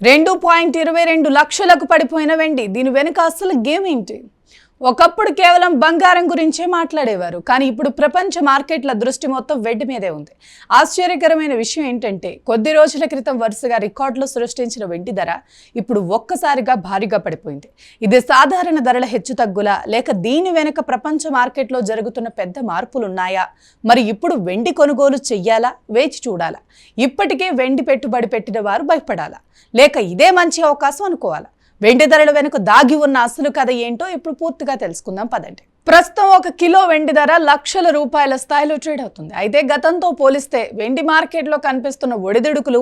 2.22 లక్షలకు పడిపోయిన వెండి. దీని వెనుక అసలు గేమ్ ఏంటి? ఒకప్పుడు కేవలం బంగారం గురించే మాట్లాడేవారు, కానీ ఇప్పుడు ప్రపంచ మార్కెట్ల దృష్టి మొత్తం వెండి మీదే ఉంది. ఆశ్చర్యకరమైన విషయం ఏంటంటే, కొద్ది రోజుల క్రితం వరుసగా రికార్డులు సృష్టించిన వెండి ధర ఇప్పుడు ఒక్కసారిగా భారీగా పడిపోయింది. ఇది సాధారణ ధరల హెచ్చుతగ్గులా, లేక దీని వెనుక ప్రపంచ మార్కెట్లో జరుగుతున్న పెద్ద మార్పులున్నాయా? మరి ఇప్పుడు వెండి కొనుగోలు చెయ్యాలా? వేచి చూడాలా? ఇప్పటికే వెండి పెట్టుబడి పెట్టిన వారు భయపడాలా, లేక ఇదే మంచి అవకాశం అనుకోవాలా? వెండి ధరల వెనుక దాగి ఉన్న అసలు కథ ఏంటో ఇప్పుడు పూర్తిగా తెలుసుకుందాం పదండి. ప్రస్తుతం 1 కిలో వెండి ధర లక్షల రూపాయల స్థాయిలో ట్రేడ్ అవుతుంది. అయితే గతంతో పోలిస్తే వెండి మార్కెట్లో కనిపిస్తున్న ఒడిదుడుకులు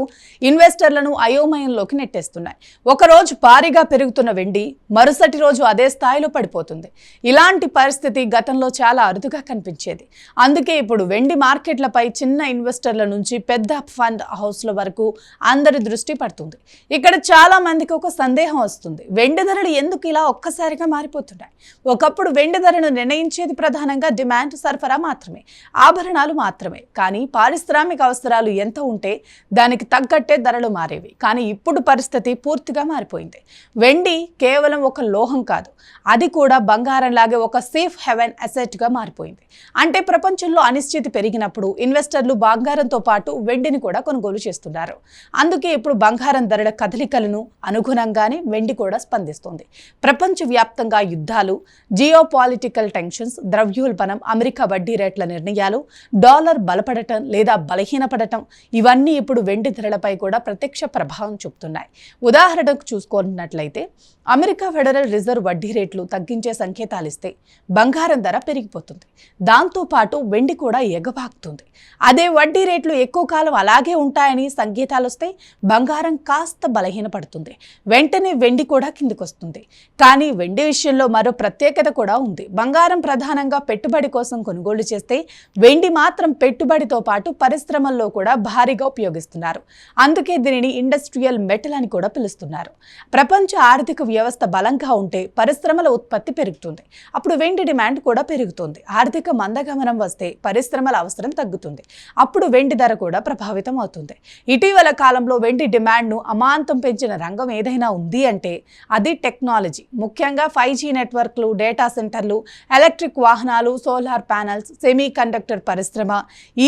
ఇన్వెస్టర్లను అయోమయంలోకి నెట్టేస్తున్నాయి. ఒక రోజు భారీగా పెరుగుతున్న వెండి మరుసటి రోజు అదే స్థాయిలో పడిపోతుంది. ఇలాంటి పరిస్థితి గతంలో చాలా అరుదుగా కనిపించేది. అందుకే ఇప్పుడు వెండి మార్కెట్లపై చిన్న ఇన్వెస్టర్ల నుంచి పెద్ద ఫండ్ హౌస్ల వరకు అందరి దృష్టి పడుతుంది. ఇక్కడ చాలా మందికి ఒక సందేహం వస్తుంది: వెండి ధరలు ఎందుకు ఇలా ఒక్కసారిగా మారిపోతున్నాయి? ఒకప్పుడు వెండి ధరను నిర్ణయించేది ప్రధానంగా డిమాండ్, సరఫరా మాత్రమే, ఆభరణాలు మాత్రమే. కానీ పారిశ్రామిక అవసరాలు ఎంత ఉంటే దానికి తగ్గట్టే ధరలు మారేవి. కానీ ఇప్పుడు పరిస్థితి పూర్తిగా మారిపోయింది. వెండి కేవలం ఒక లోహం కాదు, అది కూడా బంగారంలాగే ఒక సేఫ్ హెవెన్ అసెట్గా మారిపోయింది. అంటే ప్రపంచంలో అనిశ్చితి పెరిగినప్పుడు ఇన్వెస్టర్లు బంగారంతో పాటు వెండిని కూడా కొనుగోలు చేస్తున్నారు. అందుకే ఇప్పుడు బంగారం ధరల కదలికలను అనుగుణంగానే వెండి కూడా స్పందిస్తోంది. ప్రపంచవ్యాప్తంగా యుద్ధాలు, జియోపాలిటికల్ టెన్షన్స్, ద్రవ్యోల్బణం, అమెరికా వడ్డీ రేట్ల నిర్ణయాలు, డాలర్ బలపడటం లేదా బలహీనపడటం, ఇవన్నీ ఇప్పుడు వెండి ధరలపై కూడా ప్రత్యక్ష ప్రభావం చూపుతున్నాయి. ఉదాహరణకు చూసుకున్నట్లయితే, అమెరికా ఫెడరల్ రిజర్వ్ వడ్డీ రేట్లు తగ్గించే సంకేతాలు ఇస్తే బంగారం ధర పెరిగిపోతుంది. దాంతోపాటు వెండి కూడా ఎగబాకుతుంది. అదే వడ్డీ రేట్లు ఎక్కువ కాలం అలాగే ఉంటాయని సంకేతాలు వస్తే బంగారం కాస్త బలహీనపడుతుంది. వెంటనే వెండి కూడా కిందికొస్తుంది. కానీ వెండి విషయంలో మరో ప్రత్యేకత కూడా ఉంది. బంగారం ప్రధానంగా పెట్టుబడి కోసం కొనుగోలు చేస్తే, వెండి మాత్రం పెట్టుబడితో పాటు పరిశ్రమల్లో కూడా భారీగా ఉపయోగిస్తున్నారు. అందుకే దీనిని ఇండస్ట్రియల్ మెటల్ అని కూడా పిలుస్తున్నారు. ప్రపంచ ఆర్థిక వ్యవస్థ బలంగా ఉంటే పరిశ్రమల ఉత్పత్తి పెరుగుతుంది. అప్పుడు వెండి డిమాండ్ కూడా పెరుగుతుంది. ఆర్థిక మందగమనం వస్తే పరిశ్రమల అవసరం తగ్గుతుంది. అప్పుడు వెండి ధర కూడా ప్రభావితం అవుతుంది. ఇటీవల కాలంలో వెండి డిమాండ్ను అమాంతం పెంచిన రంగం ఏదైనా ఉంది అంటే అది టెక్నాలజీ. ముఖ్యంగా 5G నెట్వర్క్లు, డేటా సెంటర్లు, ఎలక్ట్రిక్ వాహనాలు, సోలార్ ప్యానెల్స్, సెమీ కండక్టర్ పరిశ్రమ,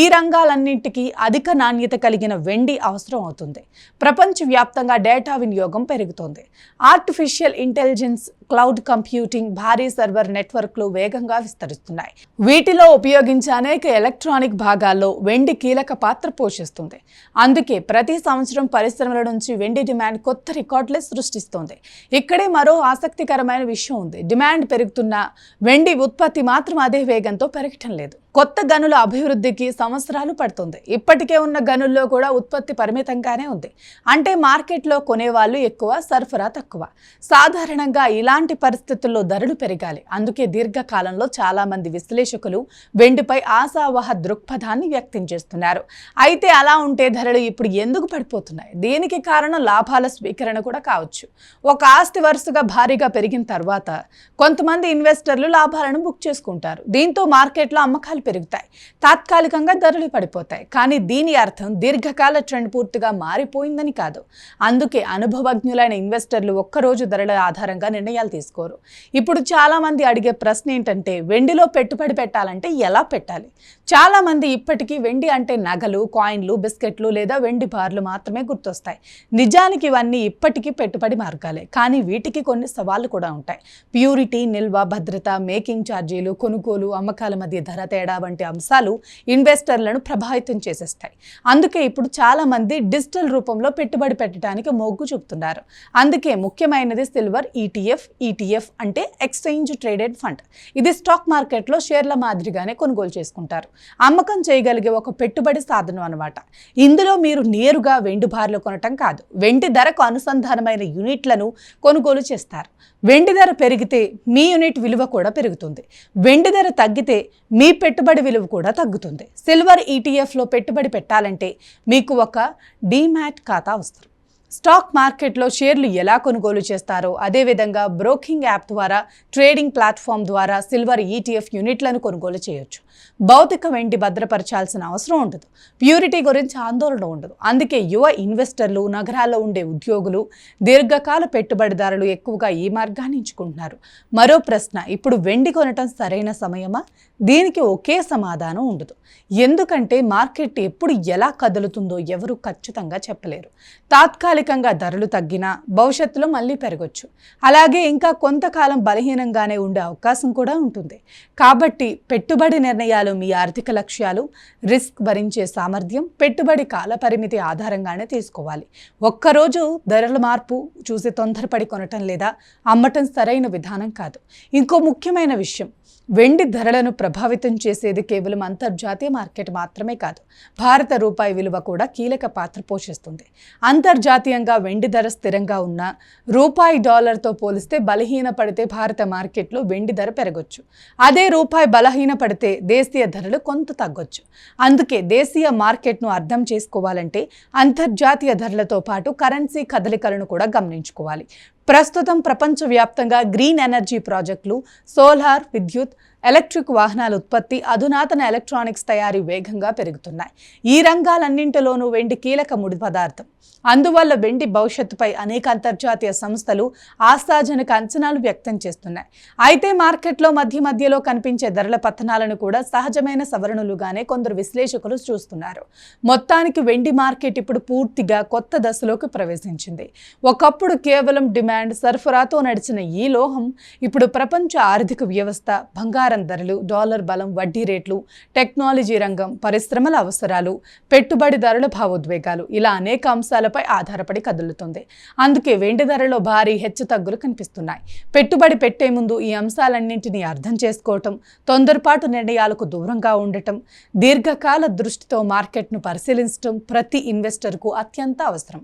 ఈ రంగాలన్నింటికీ అధిక నాణ్యత కలిగిన వెండి అవసరం అవుతుంది. ప్రపంచవ్యాప్తంగా డేటా వినియోగం పెరుగుతోంది. ఆర్టిఫిషియల్ ఇంటెలిజెన్స్, క్లౌడ్ కంప్యూటింగ్, భారీ సర్వర్ నెట్వర్క్లు వేగంగా విస్తరిస్తున్నాయి. వీటిలో ఉపయోగించే అనేక ఎలక్ట్రానిక్ భాగాల్లో వెండి కీలక పాత్ర పోషిస్తుంది. అందుకే ప్రతి సంవత్సరం పరిశ్రమల నుంచి వెండి డిమాండ్ కొత్త రికార్డులే సృష్టిస్తోంది. ఇక్కడే మరో ఆసక్తికరమైన విషయం ఉంది. డిమాండ్ పెరుగుతున్నా వెండి ఉత్పత్తి మాత్రం అదే వేగంతో పెరగటం లేదు. కొత్త గనుల అభివృద్ధికి సంవత్సరాలు పడుతుంది. ఇప్పటికే ఉన్న గనుల్లో కూడా ఉత్పత్తి పరిమితంగానే ఉంది. అంటే మార్కెట్లో కొనేవాళ్ళు ఎక్కువ, సరఫరా తక్కువ. సాధారణంగా ఇలాంటి పరిస్థితుల్లో ధరలు పెరగాలి. అందుకే దీర్ఘకాలంలో చాలా మంది విశ్లేషకులు వెండిపై ఆశావహ దృక్పథాన్ని వ్యక్తం చేస్తున్నారు. అయితే అలా ఉంటే ధరలు ఇప్పుడు ఎందుకు పడిపోతున్నాయి? దీనికి కారణం లాభాల స్వీకరణ కూడా కావచ్చు. ఒక ఆస్తి వరుసగా భారీగా పెరిగిన తర్వాత కొంతమంది ఇన్వెస్టర్లు లాభాలను బుక్ చేసుకుంటారు. దీంతో మార్కెట్లో అమ్మకాలు పెరుగుతాయి, తాత్కాలికంగా ధరలు పడిపోతాయి. కానీ దీని అర్థం దీర్ఘకాల ట్రెండ్ పూర్తిగా మారిపోయిందని కాదు. అందుకే అనుభవజ్ఞులైన ఇన్వెస్టర్లు ఒక్కరోజు ధరల ఆధారంగా నిర్ణయాలు తీసుకోరు. ఇప్పుడు చాలా మంది అడిగే ప్రశ్న ఏంటంటే, వెండిలో పెట్టుబడి పెట్టాలంటే ఎలా పెట్టాలి? చాలా మంది ఇప్పటికీ వెండి అంటే నగలు, కాయిన్లు, బిస్కెట్లు లేదా వెండి బార్లు మాత్రమే గుర్తొస్తాయి. నిజానికి ఇవన్నీ ఇప్పటికీ పెట్టుబడి మార్గాలే. కానీ వీటికి కొన్ని సవాళ్లు కూడా ఉంటాయి. ప్యూరిటీ, నిల్వ, భద్రత, మేకింగ్ ఛార్జీలు, కొనుగోలు, అమ్మకాల మధ్య ధర తేడా వంటి అంశాలు ఇన్వెస్టర్లను ప్రభావితం చేసేస్తాయి. అందుకే ఇప్పుడు చాలా మంది డిజిటల్ రూపంలో పెట్టుబడి పెట్టడానికి మొగ్గు చూపుతున్నారు. అందుకే ముఖ్యమైనది సిల్వర్ ETF. ETF అంటే ఎక్స్చేంజ్ ట్రేడెడ్ ఫండ్. ఇది స్టాక్ మార్కెట్లో షేర్ల మాదిరిగానే కొనుగోలు చేసుకుంటారు. అమ్మకం చేయగలిగే ఒక పెట్టుబడి సాధనం అన్నమాట. ఇందులో మీరు నేరుగా వెండి బార్లు కొనటం కాదు, వెండి ధరకు అనుసంధానమైన యూనిట్లను కొనుగోలు చేస్తారు. వెండి ధర పెరిగితే మీ యూనిట్ విలువ కూడా పెరుగుతుంది. వెండి ధర తగ్గితే మీ పెట్టుబడి విలువ కూడా తగ్గుతుంది. సిల్వర్ ETFలో పెట్టుబడి పెట్టాలంటే మీకు ఒక డీమ్యాట్ ఖాతా అవసరం. స్టాక్ మార్కెట్లో షేర్లు ఎలా కొనుగోలు చేస్తారో అదేవిధంగా బ్రోకింగ్ యాప్ ద్వారా, ట్రేడింగ్ ప్లాట్ఫామ్ ద్వారా సిల్వర్ ETF యూనిట్లను కొనుగోలు చేయొచ్చు. భౌతిక వెండి భద్రపరచాల్సిన అవసరం ఉండదు. ప్యూరిటీ గురించి ఆందోళన ఉండదు. అందుకే యువ ఇన్వెస్టర్లు, నగరాల్లో ఉండే ఉద్యోగులు, దీర్ఘకాల పెట్టుబడిదారులు ఎక్కువగా ఈ మార్గాన్ని ఎంచుకుంటున్నారు. మరో ప్రశ్న, ఇప్పుడు వెండి కొనటం సరైన సమయమా? దీనికి ఒకే సమాధానం ఉండదు. ఎందుకంటే మార్కెట్ ఎప్పుడు ఎలా కదులుతుందో ఎవరు ఖచ్చితంగా చెప్పలేరు. తాత్కాలికంగా ధరలు తగ్గినా భవిష్యత్తులో మళ్ళీ పెరగొచ్చు. అలాగే ఇంకా కొంతకాలం బలహీనంగానే ఉండే అవకాశం కూడా ఉంటుంది. కాబట్టి పెట్టుబడి నిర్ణయాలు మీ ఆర్థిక లక్ష్యాలు, రిస్క్ భరించే సామర్థ్యం, పెట్టుబడి కాల పరిమితి ఆధారంగానే తీసుకోవాలి. ఒక్కరోజు ధరల మార్పు చూసి తొందరపడి కొనటం లేదా అమ్మటం సరైన విధానం కాదు. ఇంకో ముఖ్యమైన విషయం, వెండి ధరలను ప్రభావితం చేసేది కేవలం అంతర్జాతీయ మార్కెట్ మాత్రమే కాదు, భారత రూపాయి విలువ కూడా కీలక పాత్ర పోషిస్తుంది. అంతర్జాతీయంగా వెండి ధర స్థిరంగా ఉన్న రూపాయి డాలర్తో పోలిస్తే బలహీనపడితే భారత మార్కెట్లో వెండి ధర పెరగొచ్చు. అదే రూపాయి బలహీనపడితే దేశీయ ధరలు కొంత తగ్గొచ్చు. అందుకే దేశీయ మార్కెట్ను అర్థం చేసుకోవాలంటే అంతర్జాతీయ ధరలతో పాటు కరెన్సీ కదలికలను కూడా గమనించుకోవాలి. ప్రస్తుతం ప్రపంచవ్యాప్తంగా గ్రీన్ ఎనర్జీ ప్రాజెక్టులు, సోలార్, విద్యుత్, ఎలక్ట్రిక్ వాహనాల ఉత్పత్తి, అధునాతన ఎలక్ట్రానిక్స్ తయారీ వేగంగా పెరుగుతున్నాయి. ఈ రంగాలన్నింటిలోనూ వెండి కీలక ముడి పదార్థం. అందువల్ల వెండి భవిష్యత్తుపై అనేక అంతర్జాతీయ సంస్థలు ఆశాజనక అంచనాలు వ్యక్తం చేస్తున్నాయి. అయితే మార్కెట్లో మధ్యలో కనిపించే ధరల పతనాలను కూడా సహజమైన సవరణలుగానే కొందరు విశ్లేషకులు చూస్తున్నారు. మొత్తానికి వెండి మార్కెట్ ఇప్పుడు పూర్తిగా కొత్త దశలోకి ప్రవేశించింది. ఒకప్పుడు కేవలం డిమాండ్, సరఫరాతో నడిచిన ఈ లోహం ఇప్పుడు ప్రపంచ ఆర్థిక వ్యవస్థ, బంగారం ధరలు, డాలర్ బలం, వడ్డీ రేట్లు, టెక్నాలజీ రంగం, పరిశ్రమల అవసరాలు, పెట్టుబడిదారుల భావోద్వేగాలు, ఇలా అనేక అంశాలపై ఆధారపడి కదులుతుంది. అందుకే వెండి ధరలో భారీ హెచ్చుతగ్గులు కనిపిస్తున్నాయి. పెట్టుబడి పెట్టే ముందు ఈ అంశాలన్నింటినీ అర్థం చేసుకోవటం, తొందరపాటు నిర్ణయాలకు దూరంగా ఉండటం, దీర్ఘకాల దృష్టితో మార్కెట్ను పరిశీలించడం ప్రతి ఇన్వెస్టర్కు అత్యంత అవసరం.